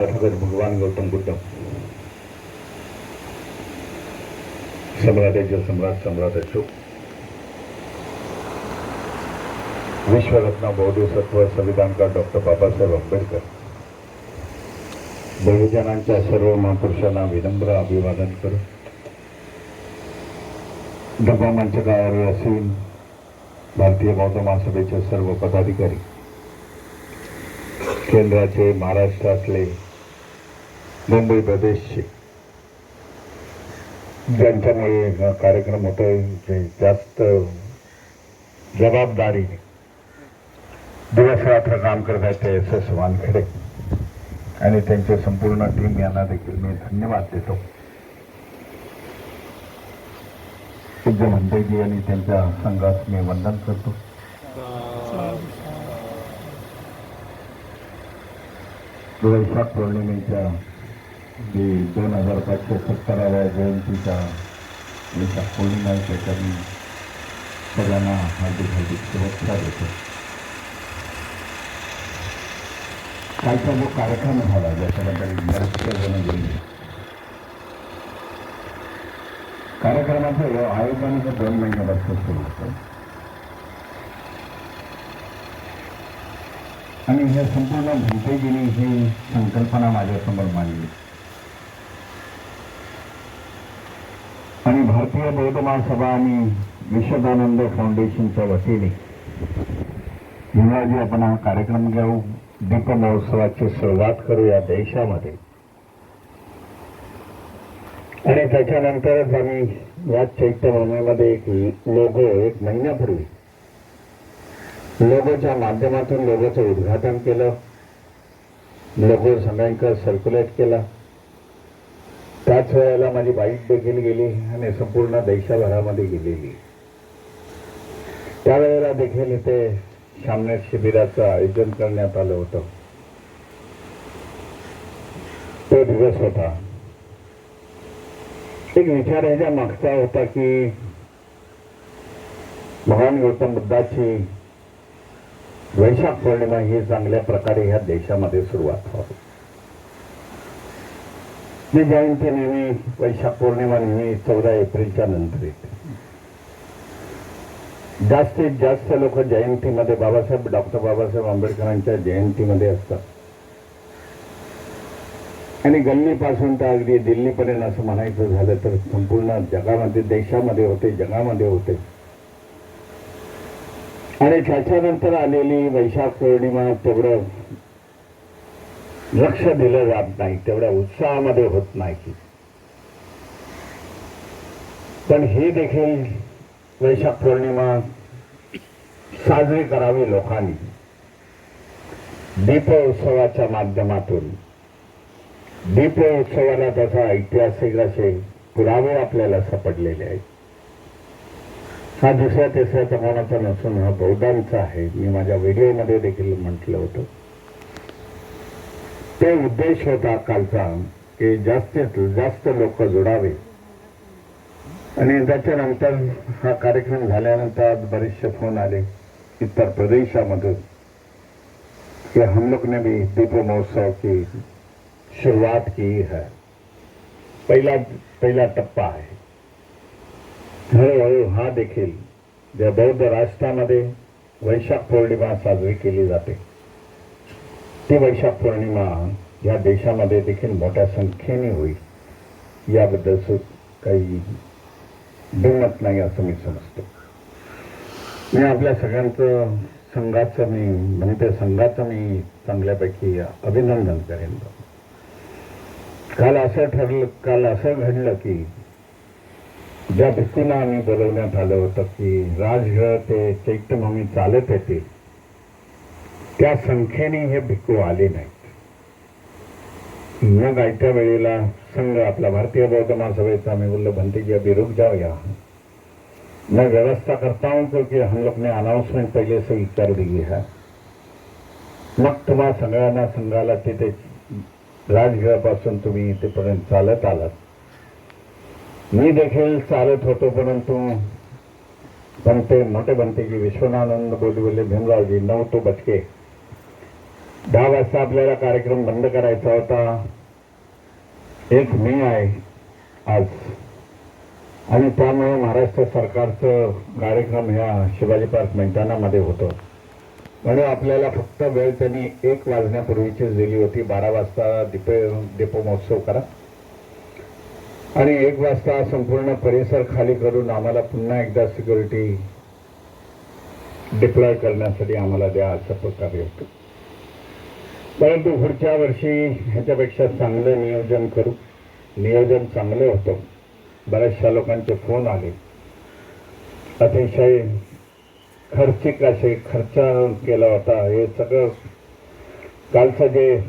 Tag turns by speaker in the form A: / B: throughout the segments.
A: भगवान गौतम बुद्ध सम्राटाचे सम्राट सम्राट अशोक विश्वरत्न बौद्धसत्व संविधानकार डॉक्टर बाबासाहेब आंबेडकर बहुजनांच्या सर्व महापुरुषांना विनम्र अभिवादन करून डब्बा मंचकावर असून भारतीय बौद्ध महासभेचे सर्व पदाधिकारी केंद्राचे महाराष्ट्रातले मुंबई प्रदेशचे ज्यांच्यामुळे कार्यक्रम होतोय जे जास्त जबाबदारीने दिवस रात्र काम करत आहेत ते एस एस वानखेडे आणि त्यांच्या संपूर्ण टीम यांना देखील मी धन्यवाद देतो. पूज्य म्हणतेजी आणि त्यांच्या संघास मी वंदन करतो. वैशाख पौर्णिमेच्या 2570व्या जयंतीच्या वैशाख पौर्णिमा त्याच्या मी सगळ्यांना हार्दिक हार्दिक शुभेच्छा देतो. कालचा जो कार्यक्रम झाला ज्याच्याबद्दल बरेचसे जण गेले कार्यक्रमाचं आयोजन हे 2 महिन्यापासून सुरू होतं आणि हे संपूर्ण भिंतेगिरी ही संकल्पना माझ्यासमोर मांडली आणि भारतीय बौद्ध महासभा आणि विश्वदानंद फाउंडेशनच्या वतीने इंग्रजी आपण हा कार्यक्रम घेऊ. दीप महोत्सवाची सुरुवात करू या देशामध्ये आणि त्याच्यानंतरच आम्ही या चैत्यभूमीमध्ये एक लोगो 1 महिन्यापूर्वी लोगोच्या माध्यमातून लोगोचं उद्घाटन केलं. लोगो सगळ्यांकडे सर्क्युलेट केला. त्याच वेळेला माझी बाईक देखील गेली आणि संपूर्ण देशभरामध्ये गेलेली. त्यावेळेला देखील इथे सामने शिबिराचं आयोजन करण्यात आलं होतं. तो दिवस होता. एक विचार ह्याच्या मागचा होता की भगवान गौतम बुद्धाची वैशाख पौर्णिमा ही चांगल्या प्रकारे ह्या देशामध्ये सुरुवात व्हावी. ही जयंती नेहमी वैशाख पौर्णिमा नेहमी 14 एप्रिलच्या नंतर येते. जास्तीत जास्त लोक जयंतीमध्ये डॉक्टर बाबासाहेब आंबेडकरांच्या जयंतीमध्ये असतात आणि गल्लीपासून तर अगदी दिल्लीपर्यंत असं म्हणायचं झालं तर संपूर्ण जगामध्ये देशामध्ये होते जगामध्ये होते. आणि त्याच्यानंतर आलेली वैशाख पौर्णिमा तेवढं लक्ष दिलं जात नाही, तेवढ्या उत्साहामध्ये होत नाही. पण ही देखील वैशाख पौर्णिमा साजरी करावी लोकांनी दीपोत्सवाच्या माध्यमातून. दीपोत्सवाला त्याचा ऐतिहासिक असे पुरावे आपल्याला सापडलेले आहेत. हा दुसऱ्या तिसऱ्याचा कोणाचा नसून हा बौद्धांचा आहे. मी माझ्या व्हिडिओमध्ये देखील म्हटलं होतं. ते उद्देश होता कालचा की जास्तीत जास्त लोक जोडावे. आणि त्याच्यानंतर हा कार्यक्रम झाल्यानंतर आज बरेचसे फोन आले उत्तर प्रदेशामधून कि हम लोग ने भी दीप महोत्सव की शुरुआत की है. पहिला टप्पा आहे. हळूहळू हा देखील ज्या बौद्ध राष्ट्रामध्ये वैशाख पौर्णिमा साजरी केली जाते ती वैशाख पौर्णिमा या देशामध्ये देखील मोठ्या संख्येने होईल याबद्दल काही दुमत नाही असं मी समजतो. मी आपल्या सगळ्यांचं संघाचं मी चांगल्यापैकी अभिनंदन करेन. काल असं घडलं की ज्या भिक्खूंना आम्ही बोलवण्यात आलं होतं की राजगृह ते चैत्यभूमी चालत येते त्या संख्येने हे भिक्खू आले नाहीत. मग आयत्या वेळेला संघ आपला भारतीय बौद्ध महासभेचा मी बोललो भंतेजी अभी रुक जाओ यहाँ, मैं व्यवस्था करता हूँ क्योंकि हम लोग ने अनाउंसमेंट पहले से ही कर दी है. मग तुम्हा सगळ्यांना संघाला तिथे राजगृहापासून तुम्ही इथेपर्यंत चालत आलात. मी देखील चालत होतो परंतु बनते मोठे बनतेजी विश्वनानंद बोलले भीमरावजी 9 तो बच के 10 वाजता आपल्याला कार्यक्रम बंद करायचा होता. 1 मे आहे आज, आणि त्यामुळे महाराष्ट्र सरकारचं कार्यक्रम ह्या शिवाजी पार्क मैदानामध्ये होतं. म्हणून आपल्याला फक्त वेळ त्यांनी 1 वाजण्यापूर्वीचीच दिली होती. 12 वाजता दीपोत्सव करा आणि 1 वाजता संपूर्ण परिसर खाली करून आम्हाला पुन्हा एकदा सिक्युरिटी डिप्लॉय करण्यासाठी आम्हाला द्या, असं प्रकारे होतं. परंतु पुढच्या वर्षी ह्याच्यापेक्षा चांगलं नियोजन करू. नियोजन चांगलं होतं. बऱ्याचशा लोकांचे फोन आले, अतिशय खर्चिक असे खर्च केला होता. हे सगळं कालचं जे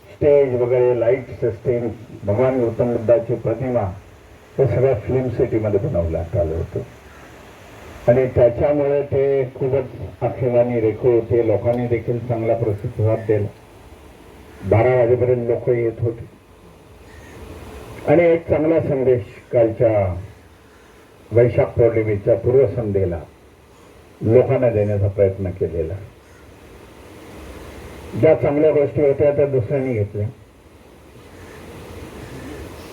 A: स्टेज वगैरे, लाईट सिस्टीम, भगवान गौतम बुद्धाची प्रतिमा, हे सगळं फिल्म सिटीमध्ये बनवण्यात आलं होतं. आणि त्याच्यामुळे ते खूपच आखीवानी रेखो होते. लोकांनी देखील चांगला प्रतिसाद दिला. 12 वाजेपर्यंत लोक येत होते. आणि एक चांगला संदेश कालच्या वैशाख पौर्णिमेच्या पूर्वसंध्येला लोकांना देण्याचा प्रयत्न केलेला. ज्या चांगल्या गोष्टी होत्या त्या दुसऱ्यांनी घेतल्या,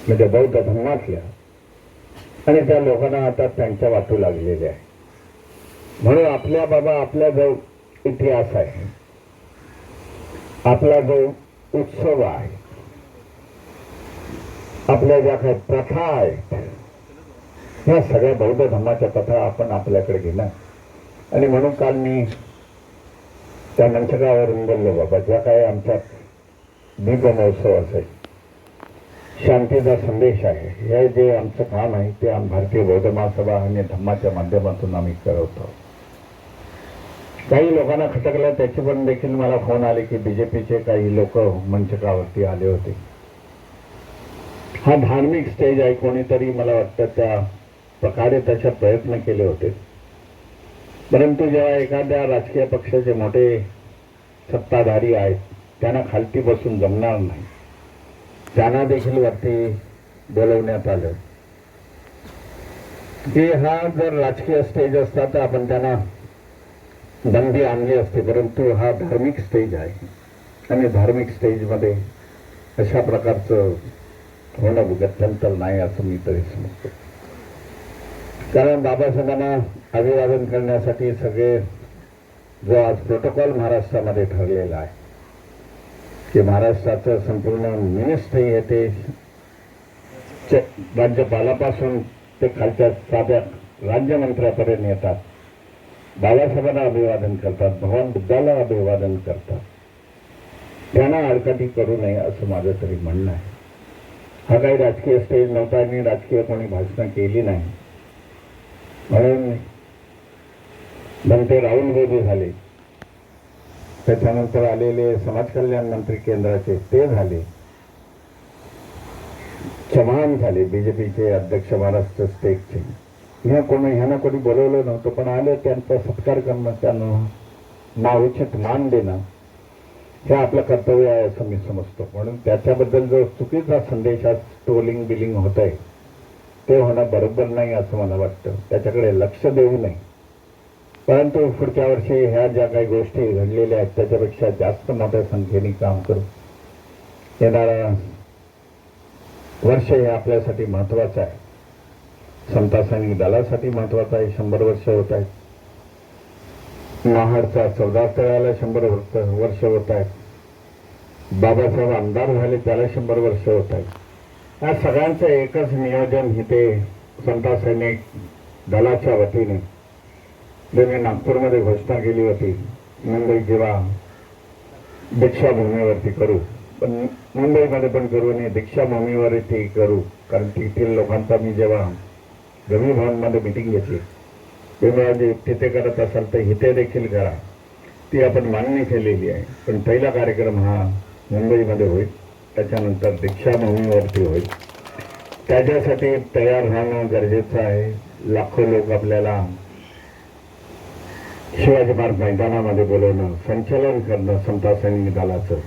A: म्हणजे बौद्ध धर्मातल्या, आणि त्या लोकांना आता त्यांच्या वाटू लागलेल्या आहे. म्हणून आपला जो इतिहास आहे, आपला जो उत्सव आहे, आपल्या ज्या काही प्रथा आहेत, ह्या सगळ्या बौद्ध धर्माच्या प्रथा आपण आपल्याकडे घेणार. आणि म्हणून काल मी त्या मंचकावरून बोललो, बाबा ज्या काही आमच्यात दीप महोत्सव असेल, शांतीचा संदेश आहे, हे जे आमचं काम आहे ते भारतीय बौद्ध महासभा आणि धम्माच्या माध्यमातून आम्ही करत आहोत. काही लोकांना खटकलं, त्याचे पण देखील मला फोन आले की बीजेपीचे काही लोक मंचकावरती आले होते. हा धार्मिक स्टेज आहे, कोणीतरी मला वाटतं त्या प्रकारे त्याचे प्रयत्न केले होते. परंतु जेव्हा एखाद्या राजकीय पक्षाचे मोठे सत्ताधारी आहेत, त्यांना खालती बसून जमणार नाही, त्यांना देखील वरती बोलवण्यात आलं की हा जर राजकीय स्टेज असता तर आपण त्यांना बंदी आणली असते. परंतु हा धार्मिक स्टेज आहे आणि धार्मिक स्टेजमध्ये अशा प्रकारचं होणं गत्यंतर नाही, असं मी तरी समजतो. कारण बाबासाहेबांना अभिवादन करण्यासाठी सगळे जो आज प्रोटोकॉल महाराष्ट्रामध्ये ठरलेला आहे की महाराष्ट्राचं संपूर्ण मिनिस्ट्री हे ते राज्यपालापासून ते खालच्या साध्या राज्यमंत्र्यापर्यंत येतात. बाबासाहेबांना अभिवादन करतात, भगवान बुद्धाला अभिवादन करतात. त्यांना आडकाठी करू नये असं माझं तरी म्हणणं आहे. हा काही राजकीय स्टेज नव्हता आणि राजकीय कोणी भाषणं केली नाही. म्हणून बनते राहुल गांधी झाले, त्याच्यानंतर आलेले समाज कल्याण मंत्री केंद्राचे ते झाले, चव्हाण झाले बीजेपीचे अध्यक्ष महाराष्ट्र स्टेटचे. ह्यांना कोणी बोलवलं नव्हतं, पण आले, त्यांचा सत्कार करणं, त्यांना नाउचित मान देणं हे आपलं कर्तव्य आहे असं मी समजतो. म्हणून त्याच्याबद्दल जो चुकीचा संदेश आज ट्रोलिंग बिलिंग होत आहे ते होणं बरोबर नाही असं मला वाटतं. त्याच्याकडे लक्ष देऊ नये. परंतु पुढच्या वर्षी ह्या ज्या काही गोष्टी घडलेल्या आहेत त्याच्यापेक्षा जास्त मोठ्या संख्येने काम करू. येणारा वर्ष हे आपल्यासाठी महत्त्वाचं आहे. समता सैनिक दलासाठी महत्त्वाचं आहे. 100 वर्ष होत आहेत. महाडचा 14 स्थळाला 100 वर्ष होत आहेत. बाबासाहेब आमदार झाले त्याला 100 वर्ष होत आहेत. या सगळ्यांचं एकच नियोजन इथे समता सैनिक दलाच्या वतीने मी नागपूरमध्ये घोषणा केली होती, मुंबई जेव्हा दीक्षाभूमीवरती करू, पण मुंबईमध्ये पण करू आणि दीक्षाभूमीवरती करू. कारण तिथील लोकांचा मी जेव्हा गमी भवनमध्ये मिटिंग घेतली तेव्हा जे तिथे करत असाल तर इथे देखील करा, ती आपण मान्य केलेली आहे. पण पहिला कार्यक्रम हा मुंबईमध्ये होईल, त्याच्यानंतर दीक्षाभूमीवरती होईल. त्याच्यासाठी तयार राहणं गरजेचं आहे. लाखो लोक आपल्याला शिवाजी पार्क मैदानामध्ये बोलवणं, संचलन करणं समता सैनिक दलाचं,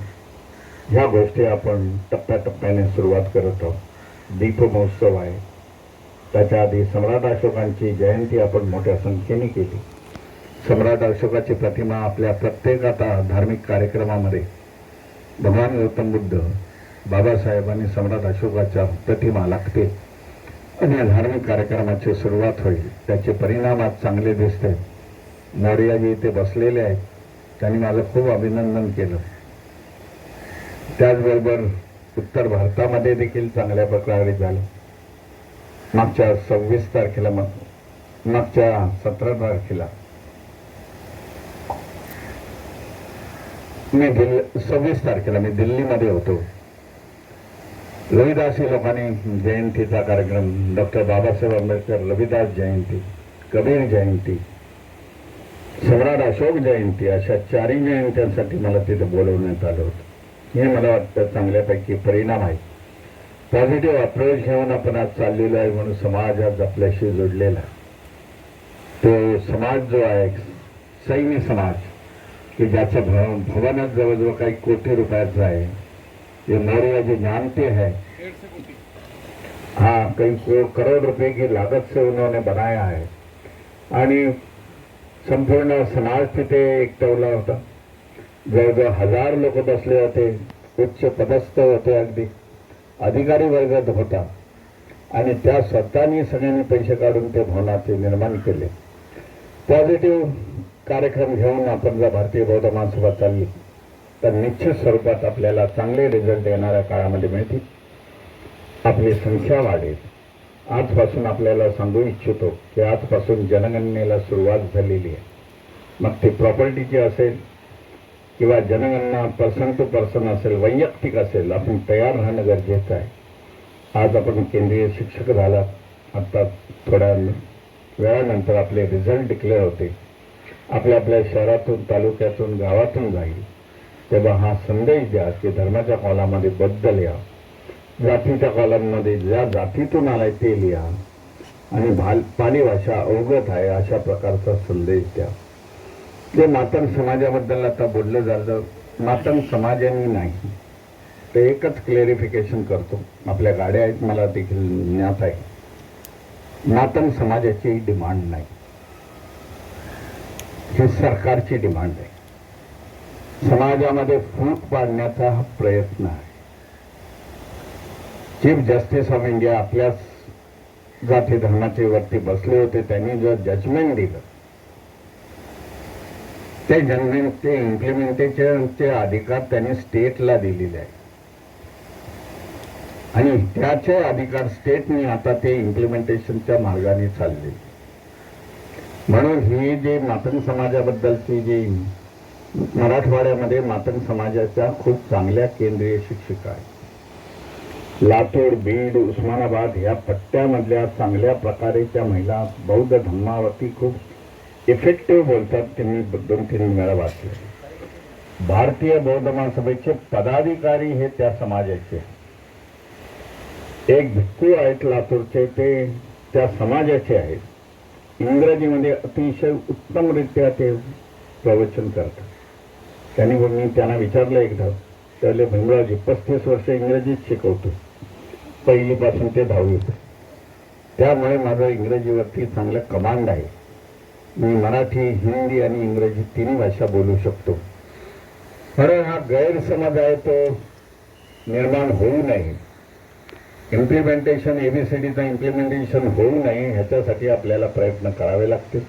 A: ह्या गोष्टी आपण टप्प्याटप्प्याने सुरुवात करत आहोत. दीप महोत्सव आहे, त्याच्या आधी सम्राट अशोकांची जयंती आपण मोठ्या संख्येने केली. सम्राट अशोकाची प्रतिमा आपल्या प्रत्येक आता धार्मिक कार्यक्रमामध्ये भगवान गौतम बुद्ध बाबासाहेबांनी सम्राट अशोकाच्या प्रतिमा लागते आणि धार्मिक कार्यक्रमाची सुरुवात होईल. त्याचे परिणाम आज चांगले दिसत आहेत. मोर्याजी इथे बसलेले आहेत, त्यांनी माझं खूप अभिनंदन केलं. त्याचबरोबर उत्तर भारतामध्ये देखील चांगल्या प्रकारे झालं. मागच्या 26 तारखेला मागच्या 17 तारखेला मी 26 तारखेला मी दिल्लीमध्ये होतो. रविदासी लोकांनी जयंतीचा कार्यक्रम, डॉक्टर बाबासाहेब आंबेडकर रविदास जयंती, कबीर जयंती, सम्राट अशोक जयंती, अशा 4ही जयंत्यांसाठी मला तिथे बोलवण्यात आलं होतं. हे मला वाटतं चांगल्यापैकी परिणाम आहे. पॉझिटिव्ह अप्रोच घेऊन आपण आज चाललेलो आहे, म्हणून समाज आज आपल्याशी जोडलेला. तो समाज जो आहे सैन्य समाज, की ज्याचं भवनच जवळजवळ काही कोटी रुपयाचं आहे. ये मौर्य जो जानते हैं, हाँ, कई करोड़ रुपए की लागत से उन्होंने बनाया है. आणि संपूर्ण समाज तिथे एकटवला होता. जवळजवळ 1000 लोक बसले होते. उच्च पदस्थ होते, अगदी अधिकारी वर्गात होता. आणि त्या स्वतःनी सगळ्यांनी पैसे काढून ते भवनाचे निर्माण केले. पॉझिटिव्ह कार्यक्रम घेऊन आपण जर भारतीय बौद्ध महासभा चालली तर निश्चित स्वरूपात आपल्याला चांगले रिझल्ट येणाऱ्या काळामध्ये मिळतील. आपली संख्या वाढेल. आजपासून आपल्याला सांगू इच्छितो की आजपासून जनगणनेला सुरुवात झालेली आहे. मग ती प्रॉपर्टीची असेल किंवा जनगणना पर्सन टू पर्सन असेल, वैयक्तिक असेल, आपण तयार राहणं गरजेचं आहे. आज आपण केंद्रीय शिक्षक झालात. आता थोड्या वेळानंतर आपले रिझल्ट डिक्लेअर होते. आपल्या शहरातून, तालुक्यातून, गावातून जाईल. तेव्हा हा संदेश द्या की धर्माच्या कॉलामध्ये बद्दल या, जातीच्या कॉलममध्ये ज्या जातीतून आलाय ते लिहा, आणि पाली भाषा अवगत आहे अशा प्रकारचा संदेश द्या. जे मातंग समाजाबद्दल आता बोललं झालं, मातंग समाजाने नाही, ते एकच क्लेरिफिकेशन करतो. आपल्या गाड्या आहेत, मला देखील ज्ञात आहे. मातंग समाजाची डिमांड नाही, ही सरकारची डिमांड आहे. समाजामध्ये फूट पाडण्याचा हा प्रयत्न आहे. चीफ जस्टिस ऑफ इंडिया आपल्याच जाती धर्माचे वरती बसले होते. त्यांनी जो जजमेंट दिलं, ते जजमेंट, ते इम्प्लिमेंटेशनचे अधिकार त्यांनी स्टेटला दिलेले आहे. आणि त्याचे अधिकार स्टेटने आता ते इम्प्लिमेंटेशनच्या मार्गाने चालले. म्हणून ही जी मातंग समाजाबद्दलची जी मराठवाड्यामध्ये मातंग समाजाच्या खूप चांगल्या केंद्रीय शिक्षिका आहेत. लातूर, बीड, उस्मानाबाद ह्या पट्ट्यामधल्या चांगल्या प्रकारे त्या महिला बौद्ध धर्मावरती खूप इफेक्टिव्ह बोलतात. त्यांनी 2-3 वेळा वाचले. भारतीय बौद्ध महासभेचे पदाधिकारी हे त्या समाजाचे. एक भिक्खू आहेत लातूरचे, ते त्या समाजाचे आहेत. इंग्रजीमध्ये अतिशय उत्तमरित्या ते प्रवचन करतात. मी त्यांना विचारलं एकदा, त्याला भीमरावजी 35 वर्ष इंग्रजीत शिकवतो, पहिलीपासून ते 10वी. त्यामुळे माझं इंग्रजीवरती चांगलं कमांड आहे. मी मराठी, हिंदी आणि इंग्रजी 3 भाषा बोलू शकतो. म्हणून हा गैरसमज आहे तो निर्माण होऊ नये. इम्प्लिमेंटेशन, ABCDचं इम्प्लिमेंटेशन होऊ नये ह्याच्यासाठी आपल्याला प्रयत्न करावे लागतील.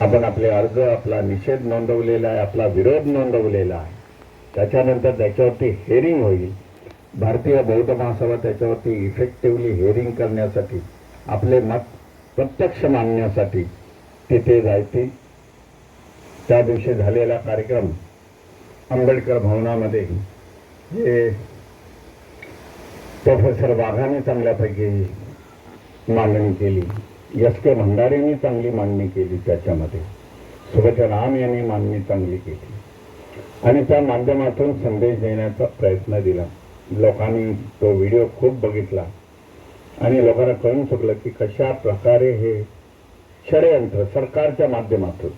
A: आपण आपले अर्ज, आपला निषेध नोंदवलेला आहे, आपला विरोध नोंदवलेला आहे. त्याच्यानंतर त्याच्यावरती हेअरिंग होईल. भारतीय बौद्ध महासभा त्याच्यावरती इफेक्टिव्हली हेअरिंग करण्यासाठी, आपले मत प्रत्यक्ष मांडण्यासाठी तिथे जायचे. त्या दिवशी झालेला कार्यक्रम आंबेडकर भवनामध्ये हे प्रोफेसर वाघाने चांगल्यापैकी मांडणी केली. SK भंडारेंनी चांगली मांडणी केली. त्याच्यामध्ये सुभेच्छा राम यांनी मांडणी चांगली केली आणि त्या माध्यमातून संदेश देण्याचा प्रयत्न दिला. लोकांनी तो व्हिडिओ खूप बघितला आणि लोकांना कळून चुकलं की कशा प्रकारे हे षडयंत्र सरकारच्या माध्यमातून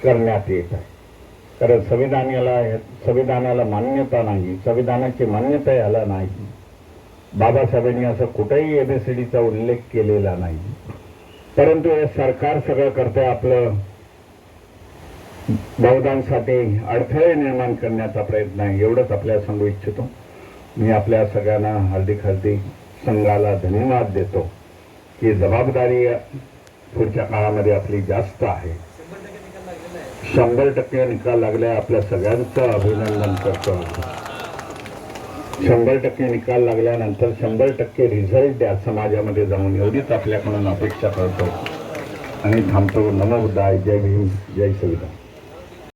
A: करण्यात येत आहे. कारण संविधानाला मान्यता नाही, संविधानाची मान्यता याला नाही. बाबासाहेबांनी असं कुठेही ABCDचा उल्लेख केलेला नाही. परंतु हे सरकार सगळं करतंय. आपलं बहुधांसाठी अडथळे निर्माण करण्याचा प्रयत्न आहे, एवढंच आपल्याला सांगू इच्छितो. मी आपल्या सगळ्यांना हार्दिक संघाला धन्यवाद देतो की जबाबदारी पुढच्या काळामध्ये आपली जास्त आहे. 100% निकाल लागलाय. आपल्या सगळ्यांचं अभिनंदन करतो. 100% निकाल लागल्यानंतर 100% रिझल्ट द्या समाजामध्ये जाऊन, एवढीच आपल्याकडून अपेक्षा करतो आणि थांबतो. नमो बुद्धाय. जय भीम, जय संविधान.